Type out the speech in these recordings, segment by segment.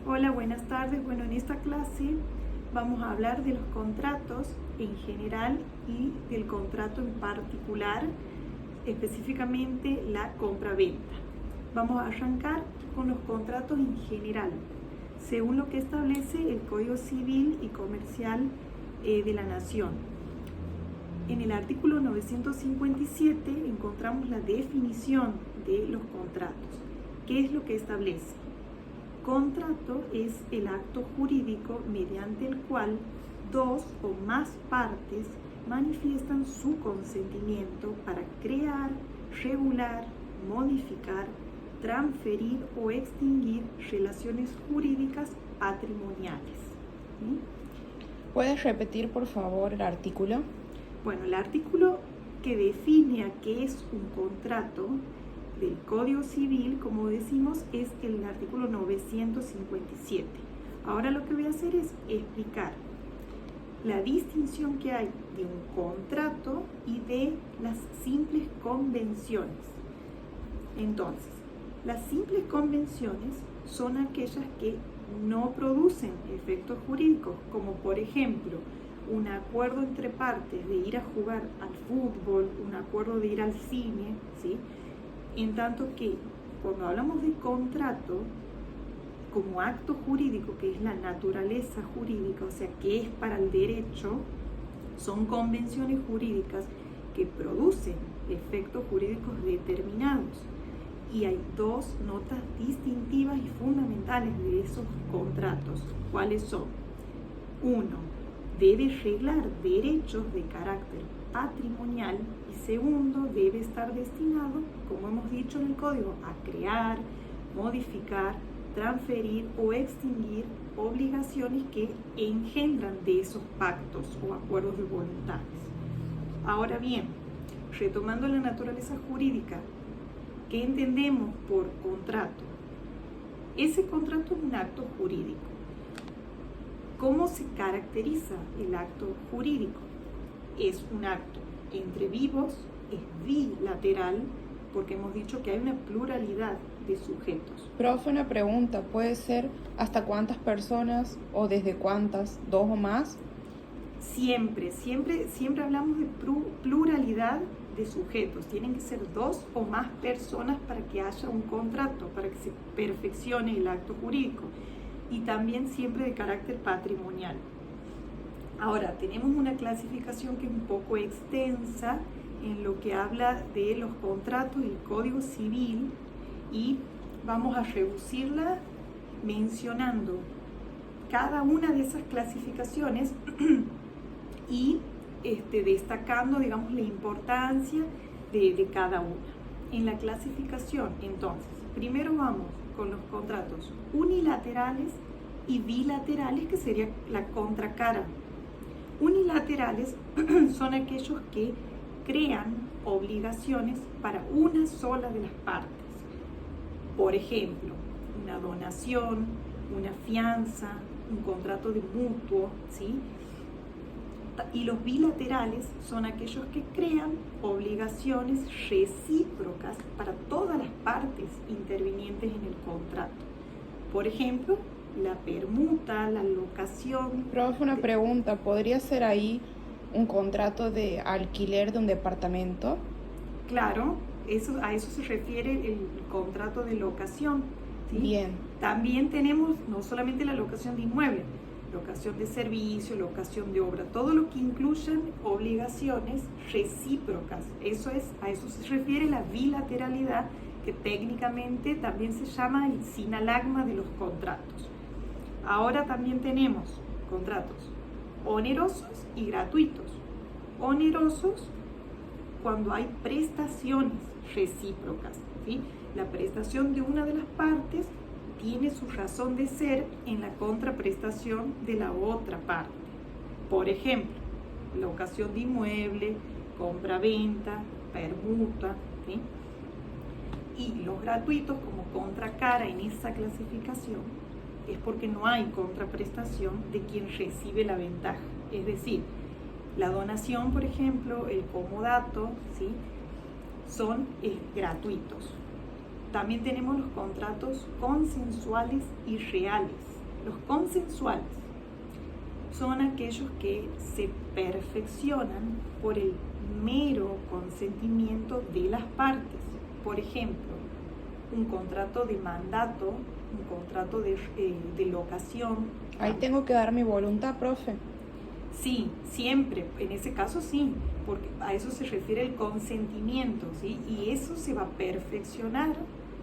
Hola, buenas tardes. Bueno, en esta clase vamos a hablar de los contratos en general y del contrato en particular, específicamente la compra-venta. Vamos a arrancar con los contratos en general, según lo que establece el Código Civil y Comercial de la Nación. En el artículo 957 encontramos la definición de los contratos. ¿Qué es lo que establece? Contrato es el acto jurídico mediante el cual dos o más partes manifiestan su consentimiento para crear, regular, modificar, transferir o extinguir relaciones jurídicas patrimoniales. ¿Sí? ¿Puedes repetir, por favor, el artículo? Bueno, el artículo que define a qué es un contrato del Código Civil, como decimos, es el artículo 957. Ahora lo que voy a hacer es explicar la distinción que hay de un contrato y de las simples convenciones. Entonces, las simples convenciones son aquellas que no producen efectos jurídicos, como por ejemplo, un acuerdo entre partes de ir a jugar al fútbol, un acuerdo de ir al cine, ¿sí? En tanto que cuando hablamos de contrato, como acto jurídico, que es la naturaleza jurídica, o sea, que es para el derecho, son convenciones jurídicas que producen efectos jurídicos determinados. Y hay dos notas distintivas y fundamentales de esos contratos. ¿Cuáles son? Uno, debe reglar derechos de carácter patrimonial y segundo, debe estar destinado, como hemos dicho en el código, a crear, modificar, transferir o extinguir obligaciones que engendran de esos pactos o acuerdos de voluntades. Ahora bien, retomando la naturaleza jurídica, ¿qué entendemos por contrato? Ese contrato es un acto jurídico. ¿Cómo se caracteriza el acto jurídico? Es un acto entre vivos, es bilateral, porque hemos dicho que hay una pluralidad de sujetos. Profe, una pregunta, ¿puede ser hasta cuántas personas o desde cuántas, dos o más? Siempre hablamos de pluralidad de sujetos. Tienen que ser dos o más personas para que haya un contrato, para que se perfeccione el acto jurídico. Y también siempre de carácter patrimonial. Ahora, tenemos una clasificación que es un poco extensa en lo que habla de los contratos y el Código Civil y vamos a reducirla mencionando cada una de esas clasificaciones y destacando, digamos, la importancia de cada una. En la clasificación, entonces, primero vamos con los contratos unilaterales y bilaterales, que sería la contracara. Unilaterales son aquellos que crean obligaciones para una sola de las partes. Por ejemplo, una donación, una fianza, un contrato de mutuo, ¿sí? Y los bilaterales son aquellos que crean obligaciones recíprocas para todas las partes intervinientes en el contrato. Por ejemplo, la permuta, la locación. Profe, una pregunta, ¿podría ser ahí un contrato de alquiler de un departamento? Claro, a eso se refiere el contrato de locación, ¿sí? Bien. También tenemos no solamente la locación de inmueble, locación de servicio, locación de obra, todo lo que incluyan obligaciones recíprocas. A eso se refiere la bilateralidad, que técnicamente también se llama el sinalagma de los contratos. Ahora también tenemos contratos onerosos y gratuitos. Onerosos cuando hay prestaciones recíprocas, ¿sí? La prestación de una de las partes tiene su razón de ser en la contraprestación de la otra parte. Por ejemplo, locación de inmueble, compra-venta, permuta, ¿sí? Y los gratuitos como contracara en esa clasificación es porque no hay contraprestación de quien recibe la ventaja. Es decir, la donación, por ejemplo, el comodato, ¿sí? Son gratuitos. También tenemos los contratos consensuales y reales. Los consensuales son aquellos que se perfeccionan por el mero consentimiento de las partes. Por ejemplo, un contrato de mandato, un contrato de locación. Ahí tengo que dar mi voluntad, profe. Sí, siempre, en ese caso sí, porque a eso se refiere el consentimiento, ¿sí? Y eso se va a perfeccionar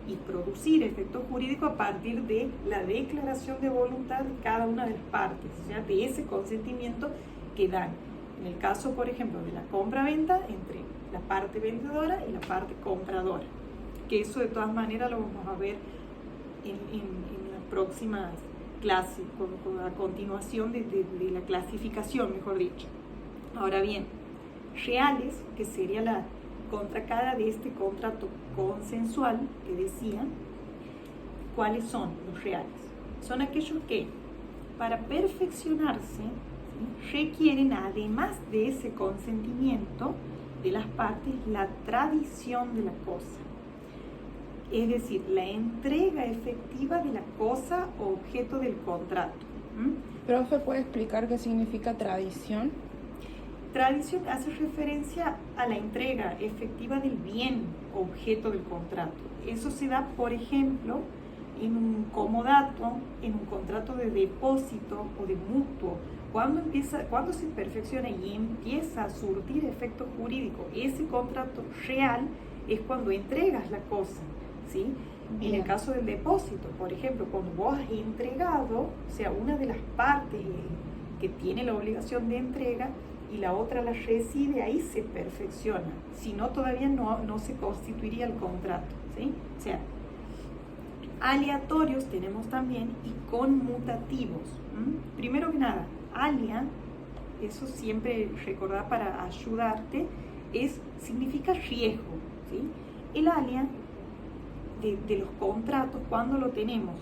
y producir efecto jurídico a partir de la declaración de voluntad de cada una de las partes, o sea, de ese consentimiento que dan. En el caso, por ejemplo, de la compra-venta entre la parte vendedora y la parte compradora, que eso de todas maneras lo vamos a ver en las próximas clases, a continuación de la clasificación, mejor dicho. Ahora bien, reales, que sería la contracara de este contrato consensual que decían, ¿cuáles son los reales? Son aquellos que, para perfeccionarse, ¿sí?, requieren, además de ese consentimiento de las partes, la tradición de la cosa. Es decir, la entrega efectiva de la cosa o objeto del contrato. Profe, ¿puede explicar qué significa tradición? Tradición hace referencia a la entrega efectiva del bien objeto del contrato. Eso se da, por ejemplo, en un comodato, en un contrato de depósito o de mutuo. Cuando se perfecciona y empieza a surtir efecto jurídico ese contrato real, es cuando entregas la cosa, ¿sí? En el caso del depósito, por ejemplo, cuando vos has entregado, o sea, una de las partes que tiene la obligación de entrega y la otra la recibe, ahí se perfecciona. Si no, todavía no se constituiría el contrato, ¿sí? O sea, aleatorios tenemos también y conmutativos. Primero que nada, alia, eso siempre recordar para ayudarte, significa riesgo, ¿sí? El alia de los contratos, ¿cuándo lo tenemos?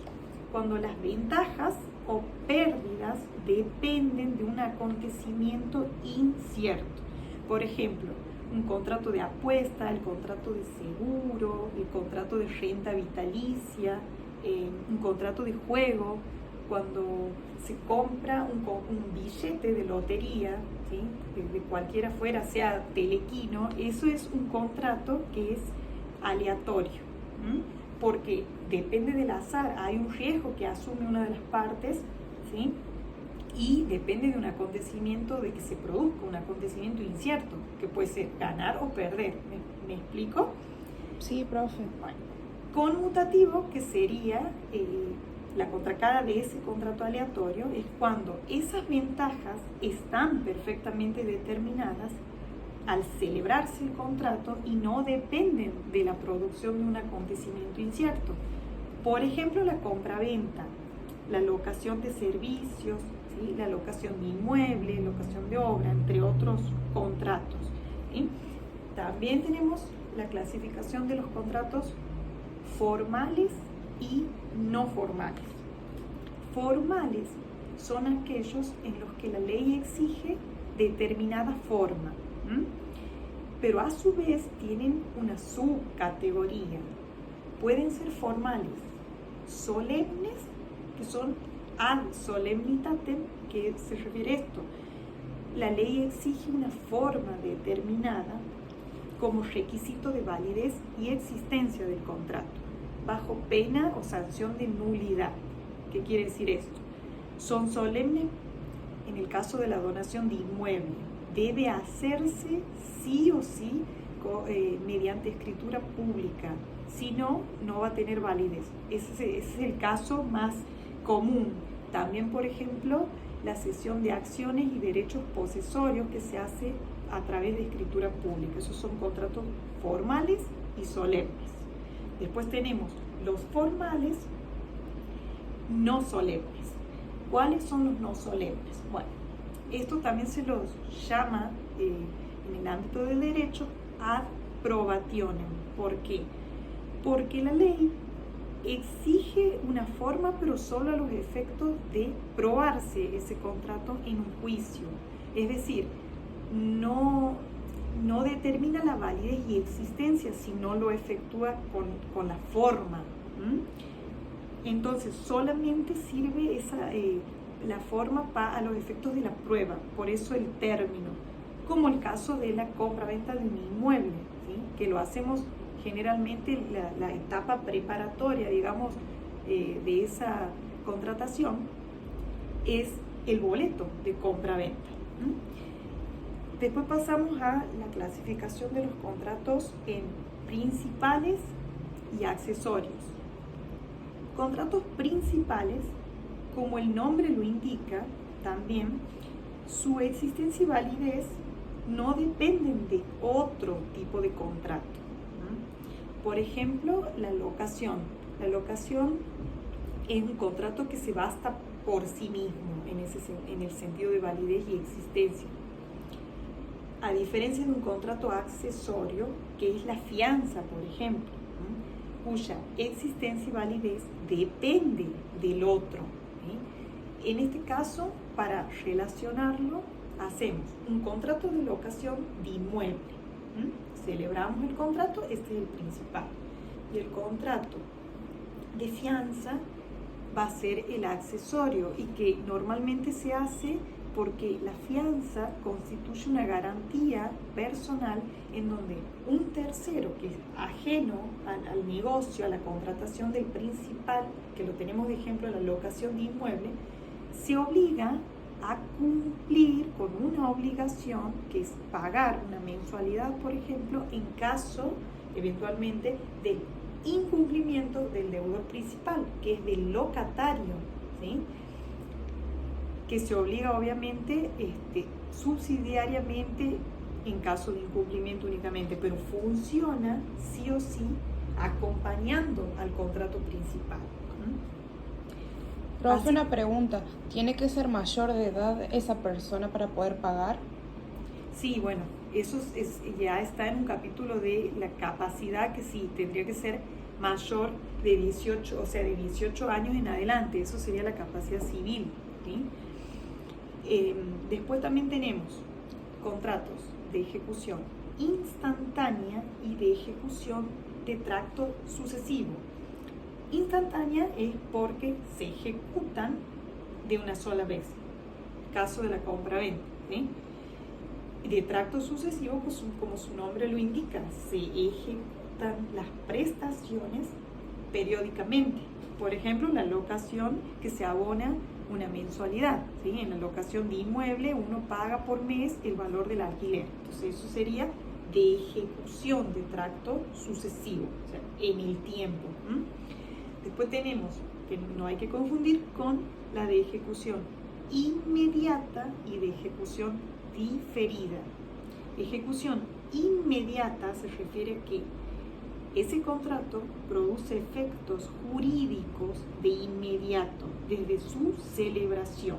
Cuando las ventajas o pérdidas dependen de un acontecimiento incierto. Por ejemplo, un contrato de apuesta, el contrato de seguro, el contrato de renta vitalicia, un contrato de juego, cuando se compra un billete de lotería, ¿sí?, de cualquiera fuera, sea telequino, eso es un contrato que es aleatorio, porque depende del azar, hay un riesgo que asume una de las partes, ¿sí?, y depende de un acontecimiento, de que se produzca un acontecimiento incierto, que puede ser ganar o perder. ¿Me explico? Sí, profe. Bueno, conmutativo, que sería la contracara de ese contrato aleatorio, es cuando esas ventajas están perfectamente determinadas al celebrarse el contrato y no dependen de la producción de un acontecimiento incierto. Por ejemplo, la compra-venta, la locación de servicios, ¿sí?, la locación de inmueble, locación de obra, entre otros contratos, ¿sí? También tenemos la clasificación de los contratos formales y no formales. Formales son aquellos en los que la ley exige determinada forma, pero a su vez tienen una subcategoría. Pueden ser formales, solemnes, que son ad solemnitatem, que se refiere a esto. La ley exige una forma determinada como requisito de validez y existencia del contrato, bajo pena o sanción de nulidad. ¿Qué quiere decir esto? Son solemnes en el caso de la donación de inmueble. Debe hacerse sí o sí mediante escritura pública. Si no, no va a tener validez. Ese es el caso más común. También, por ejemplo, la cesión de acciones y derechos posesorios que se hace a través de escritura pública. Esos son contratos formales y solemnes. Después tenemos los formales no solemnes. ¿Cuáles son los no solemnes? Bueno, esto también se los llama en el ámbito del derecho ad probationem. ¿Por qué? Porque la ley exige una forma, pero solo a los efectos de probarse ese contrato en un juicio. Es decir, no determina la validez y existencia, sino lo efectúa con la forma. Entonces solamente sirve la forma a los efectos de la prueba, por eso el término, como el caso de la compra-venta de un inmueble, ¿sí? Que lo hacemos generalmente la etapa preparatoria, digamos, de esa contratación, es el boleto de compra-venta. Después pasamos a la clasificación de los contratos en principales y accesorios. Contratos principales, como el nombre lo indica, también su existencia y validez no dependen de otro tipo de contrato. Por ejemplo, la locación. La locación es un contrato que se basta por sí mismo en el sentido de validez y existencia. A diferencia de un contrato accesorio, que es la fianza, por ejemplo, cuya existencia y validez depende del otro. En este caso, para relacionarlo, hacemos un contrato de locación de inmueble. Celebramos el contrato, este es el principal. Y el contrato de fianza va a ser el accesorio y que normalmente se hace porque la fianza constituye una garantía personal en donde un tercero que es ajeno al negocio, a la contratación del principal, que lo tenemos de ejemplo en la locación de inmueble, se obliga a cumplir con una obligación que es pagar una mensualidad, por ejemplo, en caso eventualmente del incumplimiento del deudor principal, que es del locatario, ¿sí? Que se obliga obviamente subsidiariamente en caso de incumplimiento únicamente, pero funciona sí o sí acompañando al contrato principal. Profe, una pregunta, ¿tiene que ser mayor de edad esa persona para poder pagar? Sí, bueno, eso ya está en un capítulo de la capacidad, que sí, tendría que ser mayor de 18, o sea, de 18 años en adelante, eso sería la capacidad civil, ¿sí? Después también tenemos contratos de ejecución instantánea y de ejecución de tracto sucesivo. Instantánea es porque se ejecutan de una sola vez, caso de la compra-venta, ¿sí? De tracto sucesivo, pues, como su nombre lo indica, se ejecutan las prestaciones periódicamente. Por ejemplo, la locación, que se abona una mensualidad, ¿sí? En la locación de inmueble uno paga por mes el valor del alquiler. Entonces eso sería de ejecución de tracto sucesivo, o sea, en el tiempo. Después tenemos, que no hay que confundir con la de ejecución inmediata y de ejecución diferida. Ejecución inmediata se refiere a que ese contrato produce efectos jurídicos de inmediato, desde su celebración.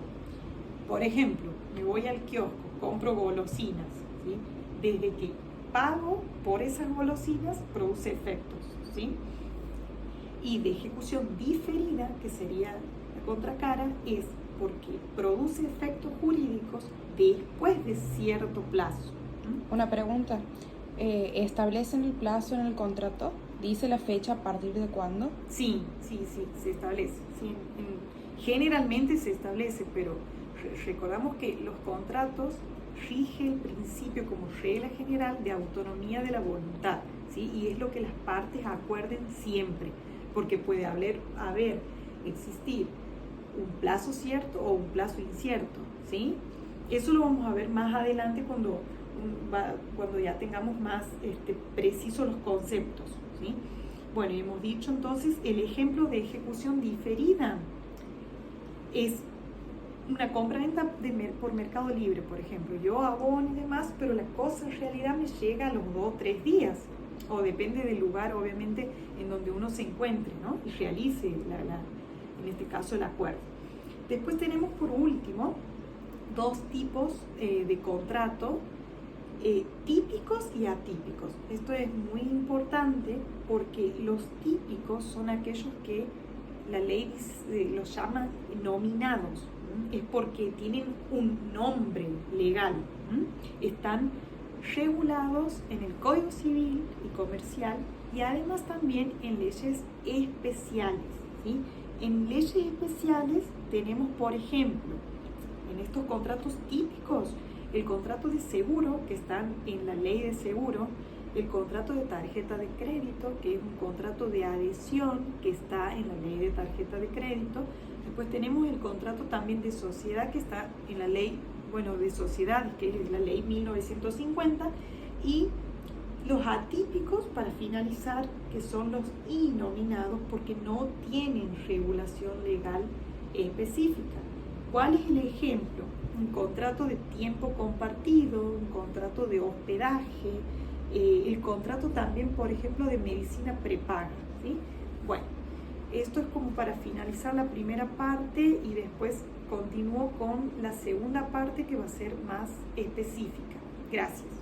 Por ejemplo, me voy al kiosco, compro golosinas, ¿sí? Desde que pago por esas golosinas produce efectos, ¿sí? Y de ejecución diferida, que sería la contracara, es porque produce efectos jurídicos después de cierto plazo. Una pregunta, ¿establecen el plazo en el contrato? ¿Dice la fecha a partir de cuándo? Sí, se establece. Sí, generalmente se establece, pero recordamos que los contratos rige el principio como regla general de autonomía de la voluntad, ¿sí? Y es lo que las partes acuerden siempre, porque puede existir un plazo cierto o un plazo incierto, ¿sí? Eso lo vamos a ver más adelante cuando ya tengamos más precisos los conceptos, ¿sí? Bueno, hemos dicho entonces el ejemplo de ejecución diferida es una compra-venta por Mercado Libre, por ejemplo. Yo abono y demás, pero la cosa en realidad me llega a los 2 o 3 días, o depende del lugar, obviamente, en donde uno se encuentre, ¿no? Y realice, en este caso, el acuerdo. Después tenemos, por último, 2 tipos de contrato, típicos y atípicos. Esto es muy importante porque los típicos son aquellos que la ley los llama nominados. Es porque tienen un nombre legal. Están regulados en el Código Civil y Comercial y además también en leyes especiales, ¿sí? En leyes especiales tenemos, por ejemplo, en estos contratos típicos, el contrato de seguro, que están en la ley de seguro, el contrato de tarjeta de crédito, que es un contrato de adhesión, que está en la ley de tarjeta de crédito. Después tenemos el contrato también de sociedad, que está en la ley, de sociedades, que es la ley 1950, y los atípicos, para finalizar, que son los innominados, porque no tienen regulación legal específica. ¿Cuál es el ejemplo? Un contrato de tiempo compartido, un contrato de hospedaje, el contrato también, por ejemplo, de medicina prepaga, ¿sí? Bueno, esto es como para finalizar la primera parte y después continúo con la segunda parte, que va a ser más específica. Gracias.